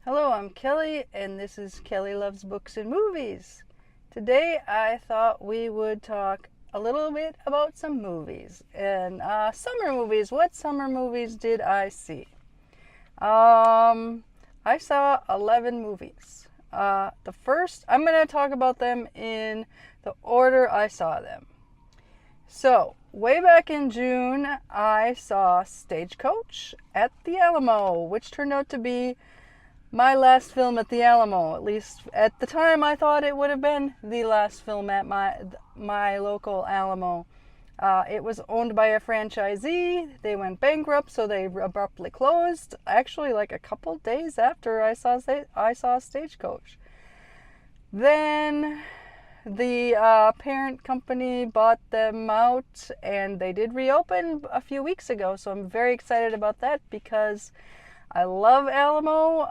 Hello, I'm Kelly, and this is Kelly Loves Books and Movies. Today, I thought we would talk a little bit about some movies and summer movies. What summer movies did I see? Um, I saw 11 movies. The first, I'm going to talk about them in the order I saw them. So, way back in June, I saw Stagecoach at the Alamo, which turned out to be my last film at the Alamo. At least at the time, I thought it would have been the last film at my local Alamo. It was owned by a franchisee. They went bankrupt, so they abruptly closed. Actually, like a couple days after I saw Stagecoach. Then the parent company bought them out, and they did reopen a few weeks ago. So I'm very excited about that because I love Alamo.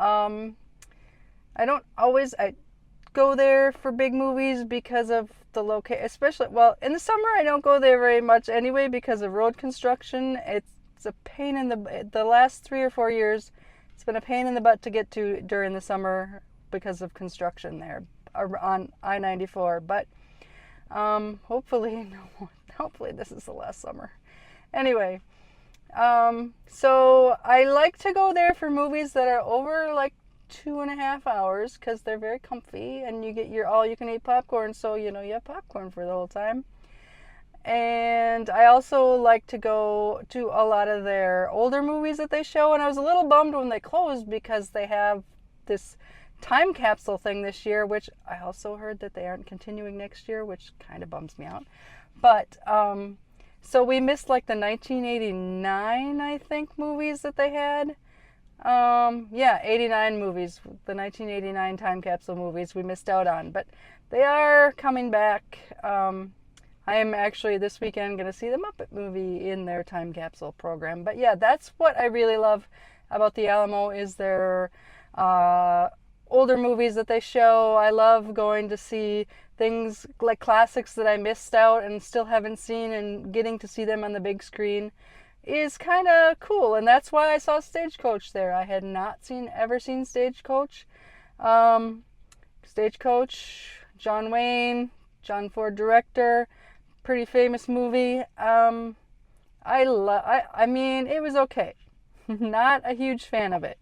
I go there for big movies because of the location, especially, well, in the summer I don't go there very much anyway because of road construction. It's a pain in the last 3 or 4 years. It's been a pain in the butt to get to during the summer because of construction there on I-94. But hopefully, no, hopefully this is the last summer. Anyway, so I like to go there for movies that are over like 2.5 hours because they're very comfy and you get your all you can eat popcorn, so you have popcorn for the whole time. And I also like to go to a lot of their older movies that they show, and I was a little bummed when they closed because they have this time capsule thing this year, which I also heard that they aren't continuing next year, which kind of bums me out. But so we missed like the 1989, I think, movies that they had. Yeah, 89 movies, the 1989 time capsule movies we missed out on, but they are coming back. I am actually this weekend going to see the Muppet movie in their time capsule program. But yeah, that's what I really love about the Alamo is their older movies that they show. I love going to see things like classics that I missed out and still haven't seen, and getting to see them on the big screen is kind of cool. And that's why I saw Stagecoach there. I had not ever seen Stagecoach. Stagecoach, John Wayne, John Ford director, pretty famous movie. I mean, it was okay. Not a huge fan of it,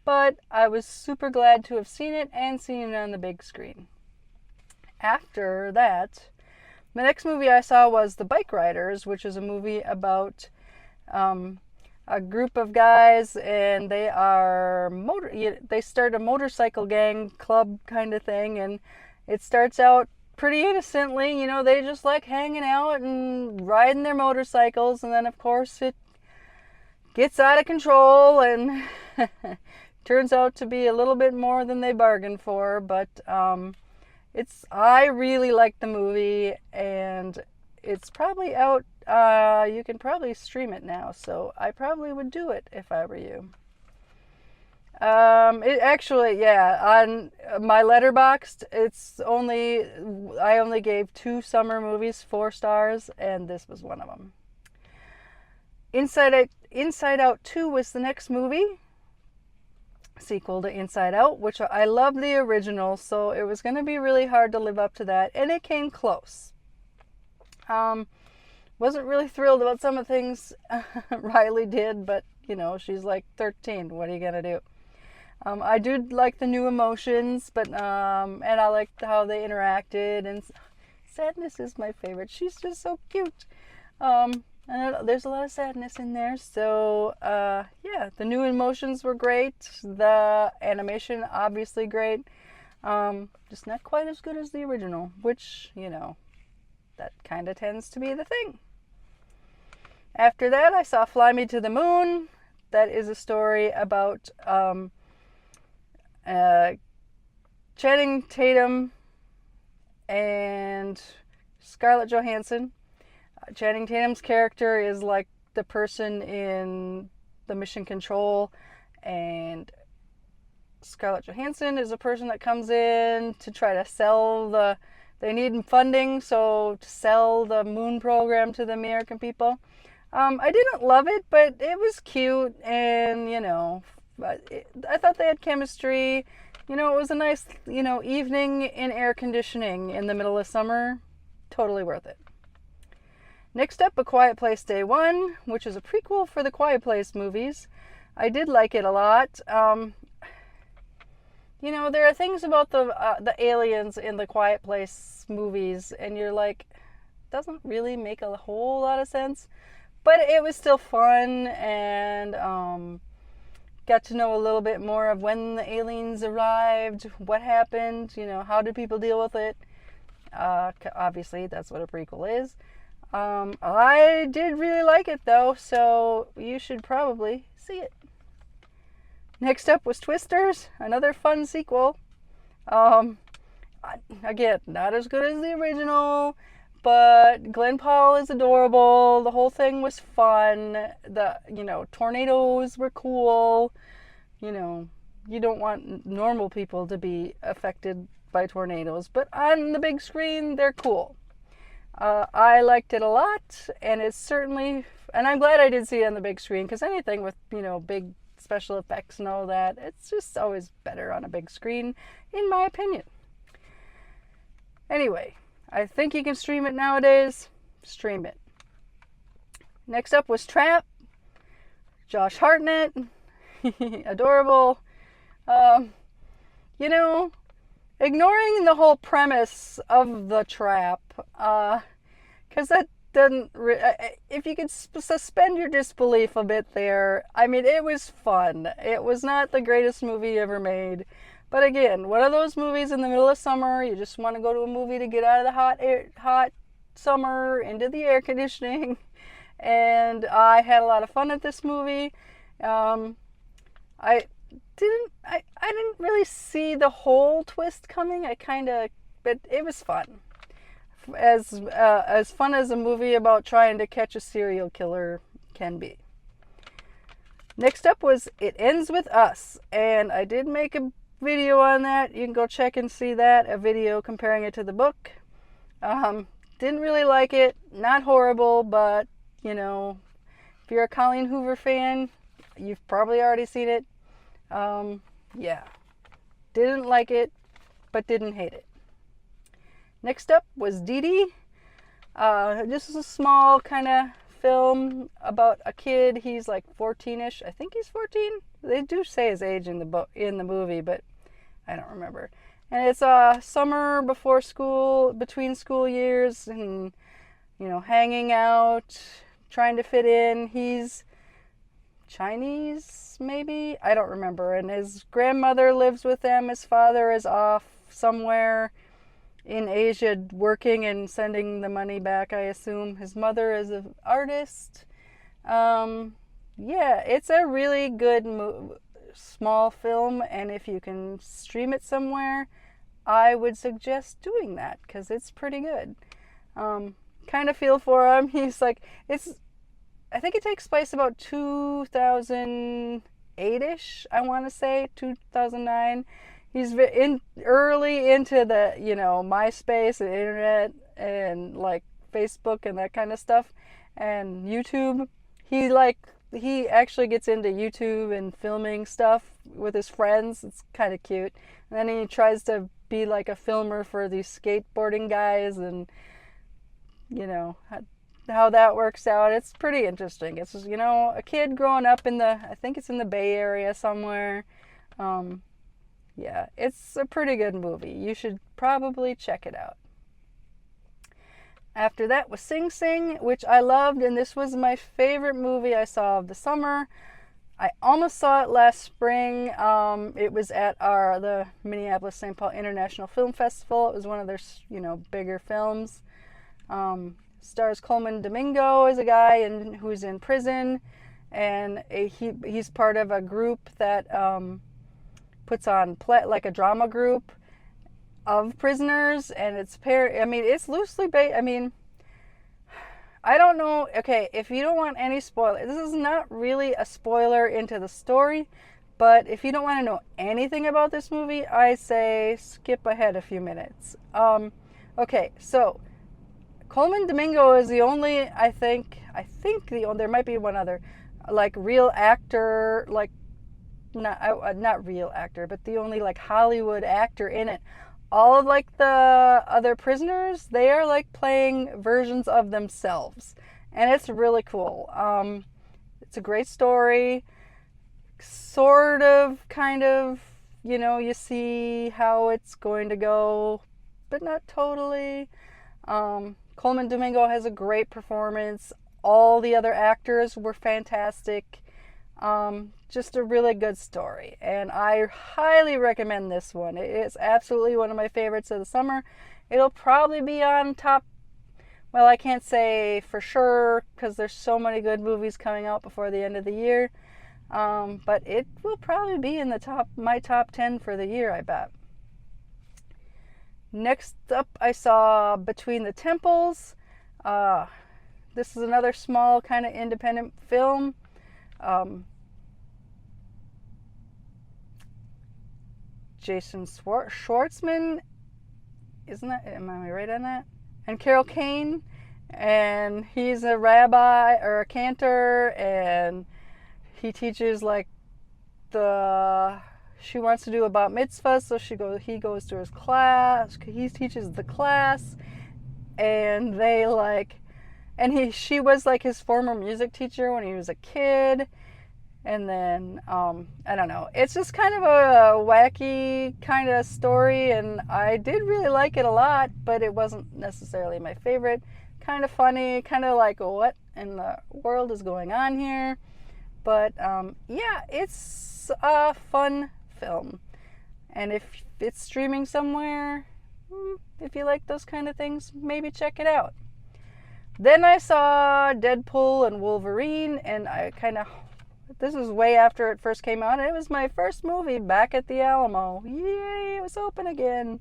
but I was super glad to have seen it and seen it on the big screen. After that, the next movie I saw was The Bike Riders, which is a movie about a group of guys, and they start a motorcycle gang club kind of thing, and it starts out pretty innocently. They just like hanging out and riding their motorcycles, and then of course it gets out of control and turns out to be a little bit more than they bargained for. But I really like the movie, and it's probably out. You can probably stream it now, so I probably would do it if I were you. It actually, yeah, on my Letterboxd, I only gave 2 summer movies 4 stars, and this was one of them. Inside Out 2 was the next movie, sequel to Inside Out, which I love the original, so it was going to be really hard to live up to that, and it came close. Wasn't really thrilled about some of the things Riley did, but she's like 13. What are you gonna do? I do like the new emotions, but and I liked how they interacted. And Sadness is my favorite. She's just so cute. And there's a lot of sadness in there. So yeah, the new emotions were great. The animation obviously great. Just not quite as good as the original, which that kind of tends to be the thing. After that, I saw Fly Me to the Moon. That is a story about Channing Tatum and Scarlett Johansson. Channing Tatum's character is like the person in the Mission Control, and Scarlett Johansson is a person that comes in to try to they need funding, so to sell the moon program to the American people. I didn't love it, but it was cute, and I thought they had chemistry. You know, it was a nice, evening in air conditioning in the middle of summer. Totally worth it. Next up, A Quiet Place Day One, which is a prequel for the Quiet Place movies. I did like it a lot. There are things about the aliens in the Quiet Place movies, and you're like, doesn't really make a whole lot of sense. But it was still fun, and got to know a little bit more of when the aliens arrived, what happened, how did people deal with it. Obviously, that's what a prequel is. I did really like it, though, so you should probably see it. Next up was Twisters, another fun sequel. Again, not as good as the original, but Glenn Powell is adorable. The whole thing was fun. The tornadoes were cool. You don't want normal people to be affected by tornadoes, but on the big screen, they're cool. I liked it a lot, and it's certainly, and I'm glad I did see it on the big screen, because anything with, big special effects and all that, it's just always better on a big screen, in my opinion. Anyway, I think you can stream it nowadays. Stream it. Next up was Trap. Josh Hartnett. Adorable. Ignoring the whole premise of the Trap, because that doesn't, if you could suspend your disbelief a bit there, I mean, it was fun. It was not the greatest movie ever made. But again, one of those movies in the middle of summer, you just want to go to a movie to get out of the hot summer into the air conditioning. And I had a lot of fun at this movie. I didn't really see the whole twist coming. But it was fun. As fun as a movie about trying to catch a serial killer can be. Next up was It Ends With Us, and I did make a video on that. You can go check and see that, a video comparing it to the book. Didn't really like it. Not horrible, but if you're a Colleen Hoover fan, you've probably already seen it. Yeah. Didn't like it, but didn't hate it. Next up was Dee Dee. This is a small kind of film about a kid. He's like 14-ish. I think he's 14. They do say his age in the movie, but I don't remember. And it's summer before school, between school years, and hanging out, trying to fit in. He's Chinese, maybe? I don't remember. And his grandmother lives with them. His father is off somewhere in Asia working and sending the money back, I assume. His mother is an artist. Yeah, it's a really good small film, and if you can stream it somewhere, I would suggest doing that, because it's pretty good. Kind of feel for him. He's like, I think it takes place about 2008-ish, I want to say, 2009. He's early into the, MySpace and internet and like Facebook and that kind of stuff and YouTube. He actually gets into YouTube and filming stuff with his friends. It's kind of cute. And then he tries to be like a filmer for these skateboarding guys, and how that works out. It's pretty interesting. It's just, a kid growing up I think it's in the Bay Area somewhere. Yeah, it's a pretty good movie. You should probably check it out. After that was Sing Sing, which I loved, and this was my favorite movie I saw of the summer. I almost saw it last spring. It was at the Minneapolis-St. Paul International Film Festival. It was one of their, bigger films. Stars Coleman Domingo as a guy who's in prison, and he's part of a group that puts on like a drama group of prisoners, and it's loosely based. I don't know. Okay, if you don't want any spoiler, this is not really a spoiler into the story, but if you don't want to know anything about this movie, I say skip ahead a few minutes. Okay, so Coleman Domingo is the only, I think there might be one other, like real actor, like not real actor, but the only like Hollywood actor in it. All of like the other prisoners, they are like playing versions of themselves, and it's really cool. It's a great story, sort of, kind of, you see how it's going to go, but not totally. Coleman Domingo has a great performance. All the other actors were fantastic. Just a really good story, and I highly recommend this one. It is absolutely one of my favorites of the summer. It'll probably be on top. Well, I can't say for sure because there's so many good movies coming out before the end of the year, but it will probably be in my top 10 for the year, I bet. Next up, I saw Between the Temples. This is another small kind of independent film. Jason Schwartzman, am I right on that? And Carol Kane, and he's a rabbi or a cantor, and he teaches like she wants to do a bat mitzvah, so he goes to his class, he teaches the class, and she was like his former music teacher when he was a kid. And then, I don't know, it's just kind of a wacky kind of story, and I did really like it a lot, but it wasn't necessarily my favorite. Kind of funny, kind of like, what in the world is going on here? But, yeah, it's a fun film. And if it's streaming somewhere, if you like those kind of things, maybe check it out. Then I saw Deadpool and Wolverine, and this was way after it first came out, and it was my first movie back at the Alamo. Yay, it was open again.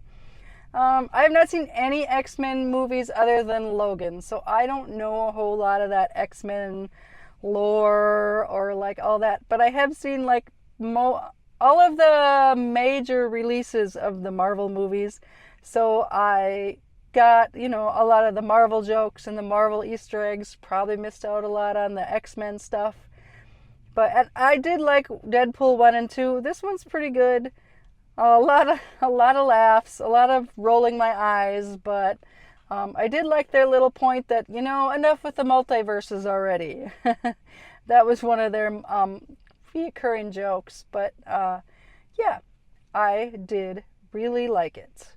I have not seen any X-Men movies other than Logan, so I don't know a whole lot of that X-Men lore or like all that, but I have seen like all of the major releases of the Marvel movies, so I got, a lot of the Marvel jokes and the Marvel Easter eggs. Probably missed out a lot on the X-Men stuff. But I did like Deadpool 1 and 2. This one's pretty good. A lot of laughs, a lot of rolling my eyes, but I did like their little point that, enough with the multiverses already. That was one of their recurring jokes, but yeah, I did really like it.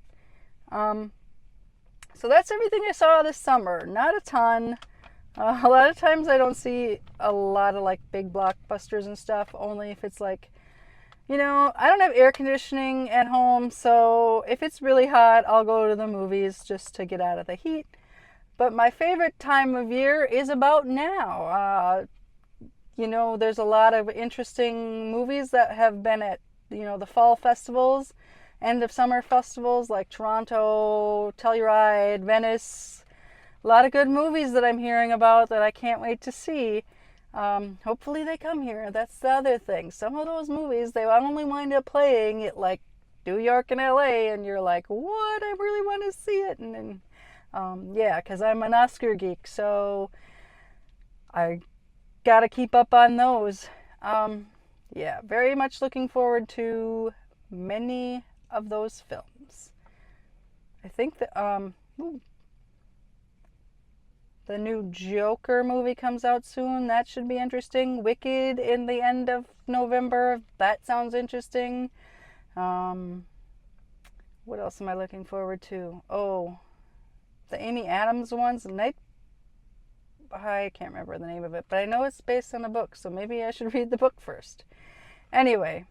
So that's everything I saw this summer. Not a ton. A lot of times I don't see a lot of like big blockbusters and stuff, only if it's like, I don't have air conditioning at home, so if it's really hot, I'll go to the movies just to get out of the heat. But my favorite time of year is about now. There's a lot of interesting movies that have been at, the fall festivals, end of summer festivals like Toronto, Telluride, Venice. A lot of good movies that I'm hearing about that I can't wait to see. Hopefully they come here. That's the other thing. Some of those movies, they only wind up playing at like New York and LA, and you're like, what? I really want to see it. And then, yeah, because I'm an Oscar geek, so I got to keep up on those. Yeah, very much looking forward to many of those films. I think that, the new Joker movie comes out soon. That should be interesting. Wicked in the end of November. That sounds interesting. What else am I looking forward to? Oh, the Amy Adams ones. I can't remember the name of it, but I know it's based on a book, so maybe I should read the book first. Anyway,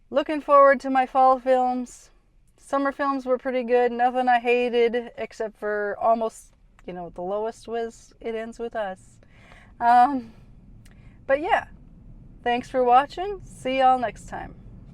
looking forward to my fall films. Summer films were pretty good. Nothing I hated except for almost, the lowest was It Ends With Us. But yeah, thanks for watching. See y'all next time.